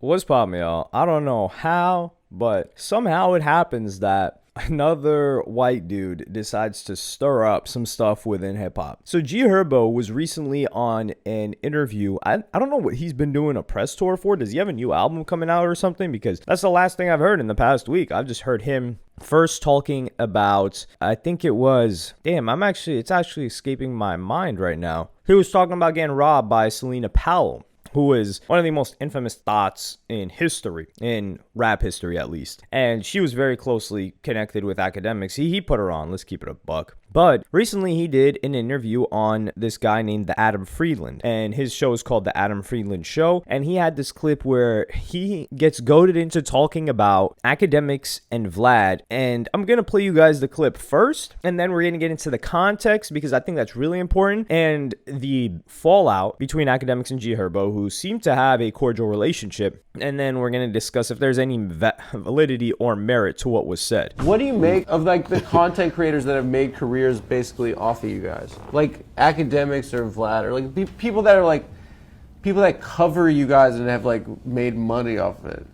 What's poppin', y'all? I don't know how, but somehow it happens that another white dude decides to stir up some stuff within hip-hop. So G Herbo was recently on an interview. I don't know what he's been doing a press tour for. Does he have a new album coming out or something? Because that's the last thing I've heard in the past week. I've just heard him first talking about, I think it was, it's actually escaping my mind right now. He was talking about getting robbed by Selena Powell, who is one of the most infamous thoughts in history, in rap history at least. And she was very closely connected with Akademiks. He put her on, let's keep it a buck. But recently he did an interview on this guy named the Adam Friedland, and his show is called the Adam Friedland Show. And he had this clip where he gets goaded into talking about Akademiks and Vlad. And I'm going to play you guys the clip first, and then we're going to get into the context, because I think that's really important, and the fallout between Akademiks and G Herbo, who seem to have a cordial relationship. And then we're going to discuss if there's any validity or merit to what was said. What do you make of like the content creators that have made careers basically off of you guys? Like Akademiks or Vlad, or like people that are like, people that cover you guys and have like made money off of it?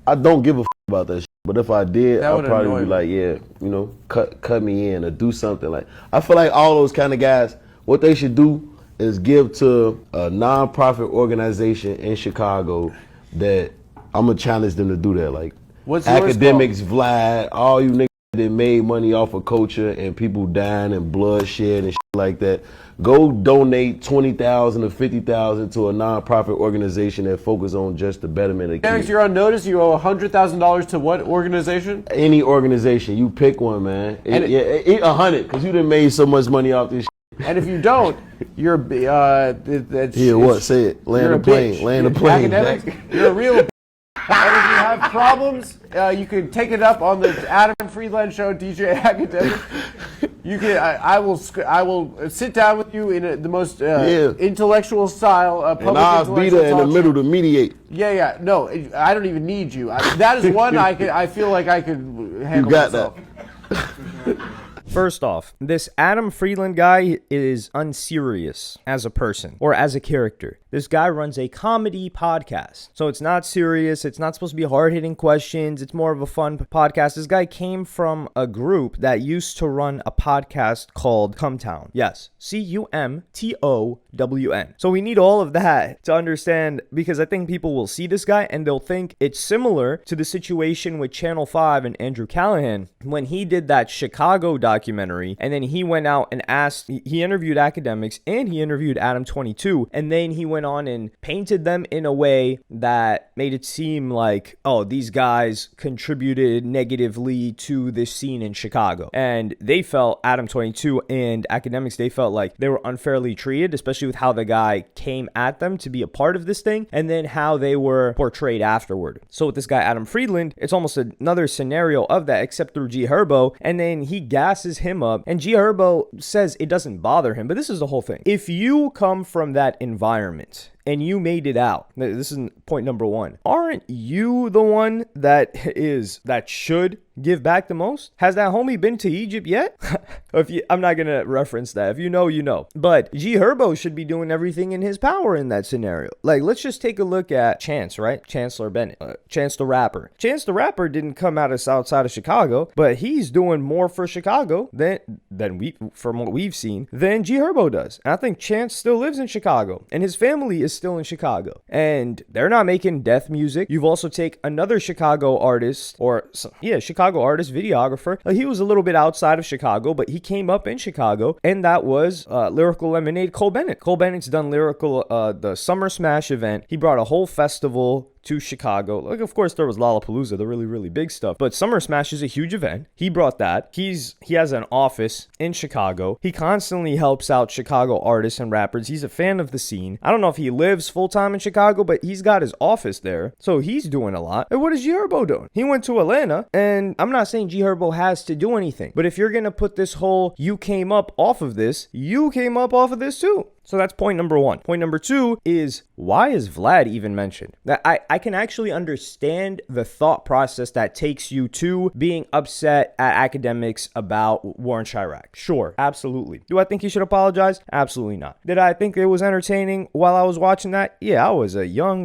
I don't give a about that shit, but if I did, I'd probably be like, yeah, you know, cut me in or do something. Like, I feel like all those kind of guys, what they should do is give to a non-profit organization in Chicago that I'm gonna challenge them to do that. Like, what's Akademiks, Vlad, all you niggas that made money off of culture and people dying and bloodshed and shit like that. Go donate $20,000 or $50,000 to a non-profit organization that focus on just the betterment of kids. You're on notice. You owe $100,000 to what organization? Any organization, you pick one, man. Eat 100, because you done made so much money off this shit. And if you don't, you're say it. Land a plane. Land a plane. Akademiks, you're a real. And if you have problems, you can take it up on the Adam Friedland Show, DJ Akademiks. You can. I will sit down with you in the most intellectual style. And I'll be there in the middle to mediate. Yeah. No, I don't even need you. That is one I feel like I could handle. You got myself. that. First off, this Adam Friedland guy is unserious as a person or as a character. This guy runs a comedy podcast. So it's not serious. It's not supposed to be hard-hitting questions. It's more of a fun podcast. This guy came from a group that used to run a podcast called Cumtown. Yes, Cumtown. So we need all of that to understand, because I think people will see this guy and they'll think it's similar to the situation with Channel 5 and Andrew Callahan when he did that Chicago documentary, and then he went out and he interviewed Akademiks and he interviewed Adam 22, and then he went on and painted them in a way that made it seem like, oh, these guys contributed negatively to this scene in Chicago. And they felt, Adam 22 and Akademiks, they felt like they were unfairly treated, especially with how the guy came at them to be a part of this thing, and then how they were portrayed afterward. So with this guy Adam Friedland, it's almost another scenario of that, except through G Herbo, and then he gasses him up, and G Herbo says it doesn't bother him. But this is the whole thing. If you come from that environment and you made it out, this is point number one, aren't you the one that should give back the most? Has that homie been to Egypt yet? I'm not gonna reference that. If you know, you know. But G Herbo should be doing everything in his power in that scenario. Like, let's just take a look at Chance, right? Chancellor Bennett, Chance the Rapper. Chance the Rapper didn't come out of South Side of Chicago, but he's doing more for Chicago than from what we've seen, than G Herbo does. And I think Chance still lives in Chicago, and his family is still in Chicago, and they're not making death music. You've also take another Chicago artist, Chicago artist, videographer. He was a little bit outside of Chicago, but he came up in Chicago, and that was Lyrical Lemonade Cole Bennett. Cole Bennett's done the Summer Smash event. He brought a whole festival to Chicago. Like, of course, there was Lollapalooza, the really, really big stuff, but Summer Smash is a huge event. He brought that. He has an office in Chicago. He constantly helps out Chicago artists and rappers. He's a fan of the scene. I don't know if he lives full-time in Chicago, but he's got his office there, so he's doing a lot. And what is G Herbo doing? He went to Atlanta, and I'm not saying G Herbo has to do anything, but if you're gonna put this whole, you came up off of this, you came up off of this too. So that's point number one. Point number two is, why is Vlad even mentioned? That I can actually understand the thought process that takes you to being upset at Akademiks about war in Chirac. Sure, absolutely. Do I think he should apologize? Absolutely not. Did I think it was entertaining while I was watching that? Yeah, I was a young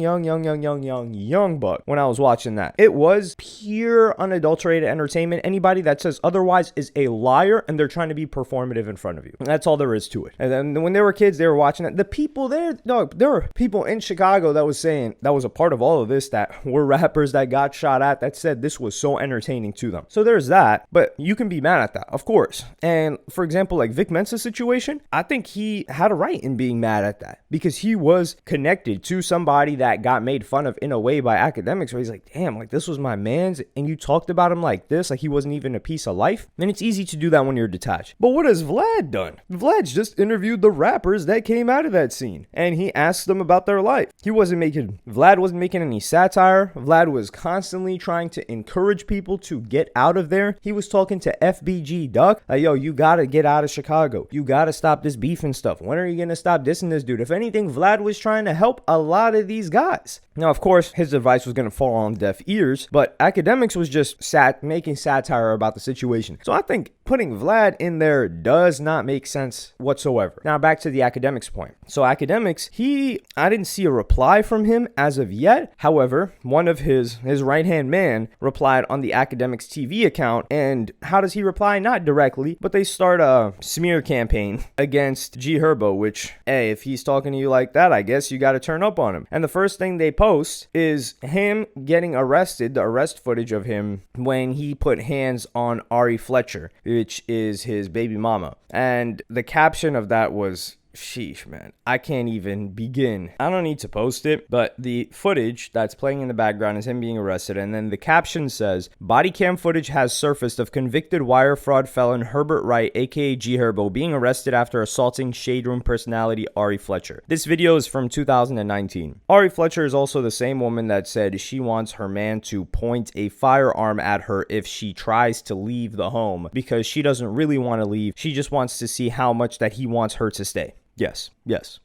buck when I was watching that. It was pure unadulterated entertainment. Anybody that says otherwise is a liar, and they're trying to be performative in front of you. That's all there is to it. And then when they were kids, they were watching it. The people there, dog, there were people in Chicago that was saying, that was a part of all of this, that were rappers that got shot at, that said this was so entertaining to them. So there's that, but you can be mad at that, of course. And for example, like Vic Mensa's situation, I think he had a right in being mad at that because he was connected to somebody that got made fun of in a way by Akademiks, where he's like, damn, like this was my man's, and you talked about him like this, like he wasn't even a piece of life. And it's easy to do that when you're detached. But what has Vlad done? Vlad's just interviewed the rappers that came out of that scene, and he asked them about their life. Vlad wasn't making any satire. Vlad was constantly trying to encourage people to get out of there. He was talking to FBG Duck, like, yo, you gotta get out of Chicago. You gotta stop this beef and stuff. When are you gonna stop dissing this dude? If anything, Vlad was trying to help a lot of these guys. Now, of course, his advice was gonna fall on deaf ears, but Akademiks was just making satire about the situation. So I think putting Vlad in there does not make sense whatsoever. Now, back to the Akademiks point. So Akademiks, I didn't see a reply from him as of yet. However, one of his right-hand man replied on the Akademiks TV account. And how does he reply? Not directly, but they start a smear campaign against G Herbo, which, hey, if he's talking to you like that, I guess you got to turn up on him. And the first thing they post is him getting arrested, the arrest footage of him when he put hands on Ari Fletcher, which is his baby mama. And the caption of that was, sheesh, man, I can't even begin. I don't need to post it, but the footage that's playing in the background is him being arrested, and then the caption says, body cam footage has surfaced of convicted wire fraud felon Herbert Wright, aka G Herbo, being arrested after assaulting Shade Room personality Ari Fletcher. This video is from 2019. Ari Fletcher is also the same woman that said she wants her man to point a firearm at her if she tries to leave the home, because she doesn't really want to leave. She just wants to see how much that he wants her to stay. Yes,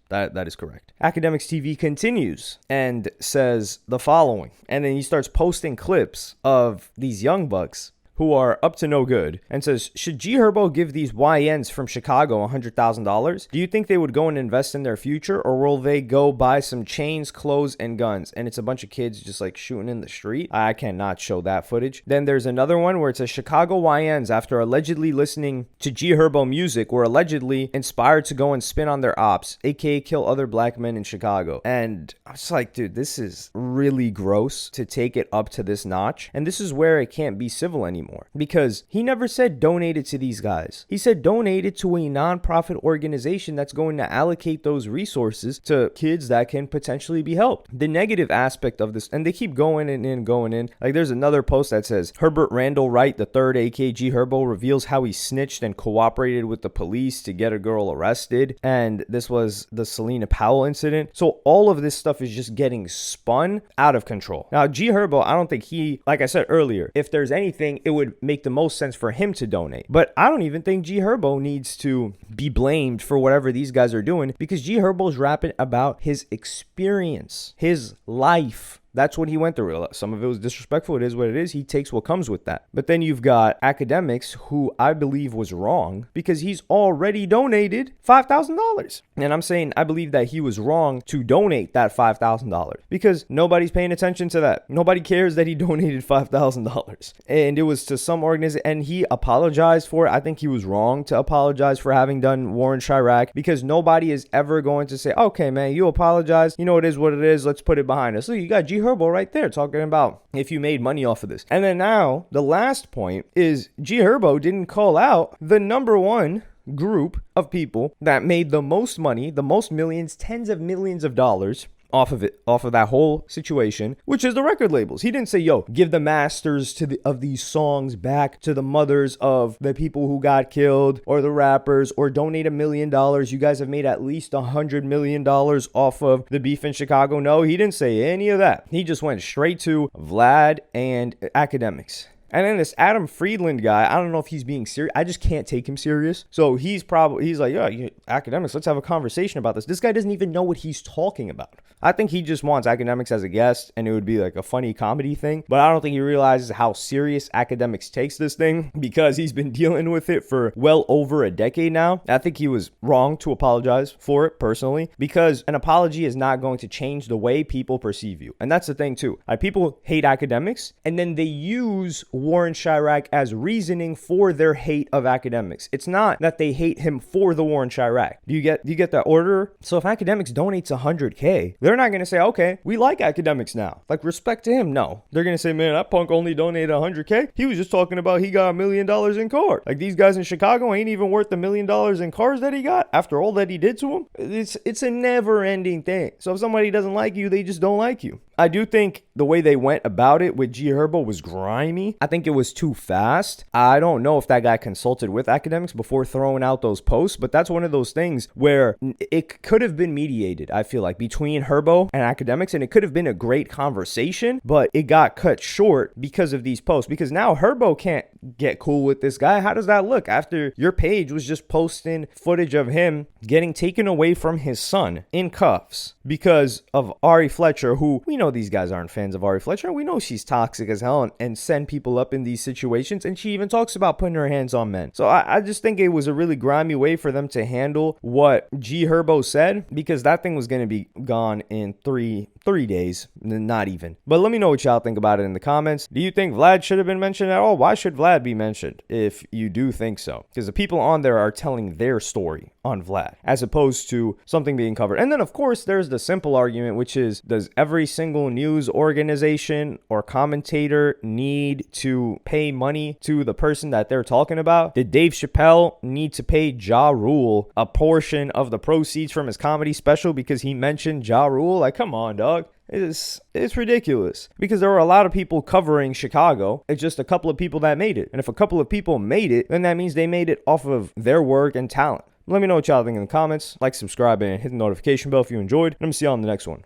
that is correct. Akademiks TV continues and says the following, and then he starts posting clips of these young bucks who are up to no good, and says, should G Herbo give these YNs from Chicago $100,000? Do you think they would go and invest in their future, or will they go buy some chains, clothes, and guns? And it's a bunch of kids just like shooting in the street. I cannot show that footage. Then there's another one where it says Chicago YNs, after allegedly listening to G Herbo music, were allegedly inspired to go and spin on their ops, aka kill other black men in Chicago. And I was like, dude, this is really gross to take it up to this notch. And this is where it can't be civil anymore. Because he never said donate it to these guys. He said donate it to a nonprofit organization that's going to allocate those resources to kids that can potentially be helped. The negative aspect of this, and they keep going in. Like there's another post that says Herbert Randall Wright III, aka G Herbo, reveals how he snitched and cooperated with the police to get a girl arrested. And this was the Selena Powell incident. So all of this stuff is just getting spun out of control. Now G Herbo, I don't think like I said earlier, if there's anything, it would make the most sense for him to donate. But I don't even think G Herbo needs to be blamed for whatever these guys are doing, because G Herbo's rapping about his experience, his life. That's what he went through. Some of it was disrespectful. It is what it is. He takes what comes with that. But then you've got Akademiks, who I believe was wrong because he's already donated $5,000. And I'm saying I believe that he was wrong to donate that $5,000 because nobody's paying attention to that. Nobody cares that he donated $5,000. And it was to some organization, and he apologized for it. I think he was wrong to apologize for having done war in Chirac, because nobody is ever going to say, okay, man, you apologize. You know, it is what it is. Let's put it behind us. So you got G Herbo right there talking about if you made money off of this. And then now the last point is G Herbo didn't call out the number one group of people that made the most money, the most millions, tens of millions of dollars off of that whole situation, which is the record labels. He didn't say, yo, give the masters of these songs back to the mothers of the people who got killed, or the rappers, or donate $1 million. You guys have made at least $100 million off of the beef in Chicago. No, he didn't say any of that. He just went straight to Vlad and Akademiks. And then this Adam Friedland guy, I don't know if he's being serious. I just can't take him serious. So he's like, yeah, Akademiks, let's have a conversation about this. This guy doesn't even know what he's talking about. I think he just wants Akademiks as a guest, and it would be like a funny comedy thing. But I don't think he realizes how serious Akademiks takes this thing, because he's been dealing with it for well over a decade now. I think he was wrong to apologize for it personally, because an apology is not going to change the way people perceive you. And that's the thing too. People hate Akademiks, and then they use Warren Chirac as reasoning for their hate of Akademiks. It's not that they hate him for the Warren Chirac. Do you get that order? So if Akademiks donates 100K, they're not going to say, okay, we like Akademiks now. Like, respect to him. No. They're going to say, man, that punk only donated 100K. He was just talking about he got $1 million in cars. Like, these guys in Chicago ain't even worth the $1 million in cars that he got after all that he did to him. It's a never-ending thing. So if somebody doesn't like you, they just don't like you. I do think the way they went about it with Herbo was grimy. I think it was too fast. I don't know if that guy consulted with Akademiks before throwing out those posts, but that's one of those things where it could have been mediated, I feel like, between Herbo and Akademiks, and it could have been a great conversation, but it got cut short because of these posts. Because now Herbo can't get cool with this guy. How does that look after your page was just posting footage of him getting taken away from his son in cuffs because of Ari Fletcher, who we know these guys aren't fans of Ari Fletcher. We know she's toxic as hell and send people up in these situations. And she even talks about putting her hands on men. So I just think it was a really grimy way for them to handle what Herbo said, because that thing was going to be gone in three days, not even. But let me know what y'all think about it in the comments. Do you think Vlad should have been mentioned at all? Why should Vlad be mentioned if you do think so? Because the people on there are telling their story on Vlad as opposed to something being covered. And then, of course, there's the simple argument, which is, does every single news organization or commentator need to pay money to the person that they're talking about? Did Dave Chappelle need to pay Ja Rule a portion of the proceeds from his comedy special because he mentioned Ja Rule? Like, come on, dog. It's ridiculous, because there were a lot of people covering Chicago. It's just a couple of people that made it. And if a couple of people made it, then that means they made it off of their work and talent. Let me know what y'all think in the comments. Like, subscribe, and hit the notification bell if you enjoyed. And I'm going to see y'all in the next one.